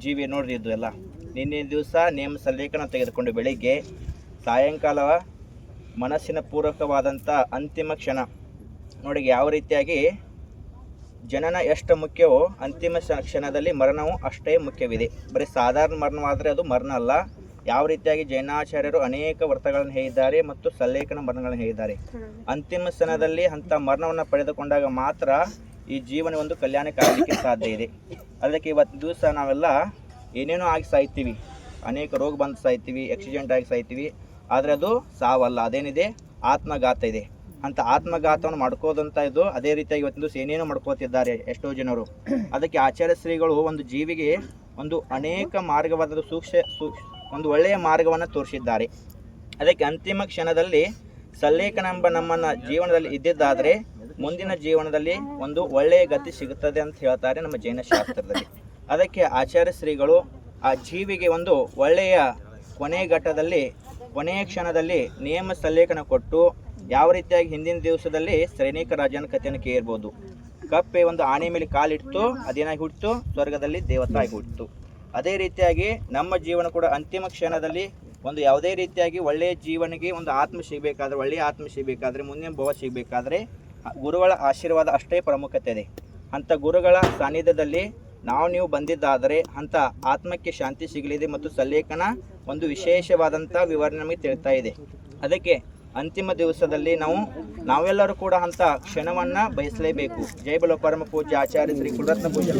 ಜೀವಿ ನೋಡ್ರಿ ಇದು ಎಲ್ಲ. ನಿನ್ನೆ ದಿವಸ ನೇಮ ಸಲ್ಲೇಖನ ತೆಗೆದುಕೊಂಡು ಬೆಳಿಗ್ಗೆ ಸಾಯಂಕಾಲ ಮನಸ್ಸಿನ ಪೂರ್ವಕವಾದಂಥ ಅಂತಿಮ ಕ್ಷಣ ನೋಡಿ. ಯಾವ ರೀತಿಯಾಗಿ ಜನನ ಎಷ್ಟು ಮುಖ್ಯವೋ ಅಂತಿಮ ಕ್ಷಣದಲ್ಲಿ ಮರಣವು ಅಷ್ಟೇ ಮುಖ್ಯವಿದೆ. ಬರೀ ಸಾಧಾರಣ ಮರಣವಾದರೆ ಅದು ಮರಣ ಅಲ್ಲ. ಯಾವ ರೀತಿಯಾಗಿ ಜೈನಾಚಾರ್ಯರು ಅನೇಕ ವ್ರತಗಳನ್ನು ಹೇಳಿದ್ದಾರೆ ಮತ್ತು ಸಲ್ಲೇಖನ ಮರಣಗಳನ್ನು ಹೇಳಿದ್ದಾರೆ. ಅಂತಿಮ ಕ್ಷಣದಲ್ಲಿ ಅಂಥ ಮರಣವನ್ನು ಪಡೆದುಕೊಂಡಾಗ ಮಾತ್ರ ಈ ಜೀವನ ಒಂದು ಕಲ್ಯಾಣಕ್ಕಾಗಲಿಕ್ಕೆ ಸಾಧ್ಯ ಇದೆ. ಅದಕ್ಕೆ ಇವತ್ತು ದಿವಸ ನಾವೆಲ್ಲ ಏನೇನೋ ಆಗಿ ಸಾಯ್ತೀವಿ, ಅನೇಕ ರೋಗ ಬಂದು ಸಾಯ್ತೀವಿ, ಆಕ್ಸಿಡೆಂಟ್ ಆಗಿ ಸಾಯ್ತೀವಿ. ಆದರೆ ಅದು ಸಾವಲ್ಲ, ಅದೇನಿದೆ ಆತ್ಮಘಾತ ಇದೆ. ಅಂತ ಆತ್ಮಘಾತವನ್ನು ಮಾಡ್ಕೋದಂತ ಇದು. ಅದೇ ರೀತಿಯಾಗಿ ಇವತ್ತಿನ ದಿವಸ ಏನೇನೋ ಮಾಡ್ಕೋತಿದ್ದಾರೆ ಎಷ್ಟೋ ಜನರು. ಅದಕ್ಕೆ ಆಚಾರ್ಯ ಶ್ರೀಗಳು ಒಂದು ಜೀವಿಗೆ ಒಂದು ಅನೇಕ ಮಾರ್ಗವಾದ ಒಂದು ಒಳ್ಳೆಯ ಮಾರ್ಗವನ್ನು ತೋರಿಸಿದ್ದಾರೆ. ಅದಕ್ಕೆ ಅಂತಿಮ ಕ್ಷಣದಲ್ಲಿ ಸಲ್ಲೇಖನ ಎಂಬ ನಮ್ಮನ್ನು ಜೀವನದಲ್ಲಿ ಇದ್ದಿದ್ದಾದರೆ ಮುಂದಿನ ಜೀವನದಲ್ಲಿ ಒಂದು ಒಳ್ಳೆಯ ಗತಿ ಸಿಗುತ್ತದೆ ಅಂತ ಹೇಳ್ತಾರೆ ನಮ್ಮ ಜೈನ ಶಾಸ್ತ್ರದಲ್ಲಿ. ಅದಕ್ಕೆ ಆಚಾರ್ಯ ಶ್ರೀಗಳು ಆ ಜೀವಿಗೆ ಒಂದು ಒಳ್ಳೆಯ ಕೊನೆಯ ಕ್ಷಣದಲ್ಲಿ ನಿಯಮ ಸಲ್ಲೇಖನ ಕೊಟ್ಟು, ಯಾವ ರೀತಿಯಾಗಿ ಹಿಂದಿನ ದಿವಸದಲ್ಲಿ ಸೈನಿಕ ರಾಜನ ಕಥೆಯನ್ನು ಕೇಳಿರ್ಬೋದು. ಕಪ್ಪೆ ಒಂದು ಆನೆ ಮೇಲೆ ಕಾಲಿಟ್ಟು ಅದೇನಾಗಿ ಹುಟ್ಟಿತು, ಸ್ವರ್ಗದಲ್ಲಿ ದೇವತಾಗಿ ಹುಟ್ಟಿತು. ಅದೇ ರೀತಿಯಾಗಿ ನಮ್ಮ ಜೀವನ ಕೂಡ ಅಂತಿಮ ಕ್ಷಣದಲ್ಲಿ ಒಂದು ಯಾವುದೇ ರೀತಿಯಾಗಿ ಒಳ್ಳೆಯ ಜೀವನಿಗೆ ಒಂದು ಆತ್ಮ ಸಿಗಬೇಕಾದ್ರೆ, ಒಳ್ಳೆಯ ಆತ್ಮ ಸಿಗಬೇಕಾದ್ರೆ, ಮುಂದಿನ ಭವ ಸಿಗಬೇಕಾದ್ರೆ ಗುರುಗಳ ಆಶೀರ್ವಾದ ಅಷ್ಟೇ ಪ್ರಾಮುಖ್ಯತೆ ಇದೆ. ಅಂಥ ಗುರುಗಳ ಸಾನ್ನಿಧ್ಯದಲ್ಲಿ ನೀವು ಬಂದಿದ್ದಾದರೆ ಅಂಥ ಆತ್ಮಕ್ಕೆ ಶಾಂತಿ ಸಿಗಲಿದೆ ಮತ್ತು ಸಲ್ಲೇಖನ ಒಂದು ವಿಶೇಷವಾದಂಥ ವಿವರಣೆ ನಮಗೆ ತಿಳಿತಾ ಇದೆ. ಅದಕ್ಕೆ ಅಂತಿಮ ದಿವಸದಲ್ಲಿ ನಾವೆಲ್ಲರೂ ಕೂಡ ಅಂಥ ಕ್ಷಣವನ್ನು ಬಯಸಲೇಬೇಕು. ಜೈ ಬಲೋ ಪರಮ ಪೂಜ್ಯ ಆಚಾರ್ಯ ಶ್ರೀ ಕುಲರತ್ನ ಪೂಜ್ಯ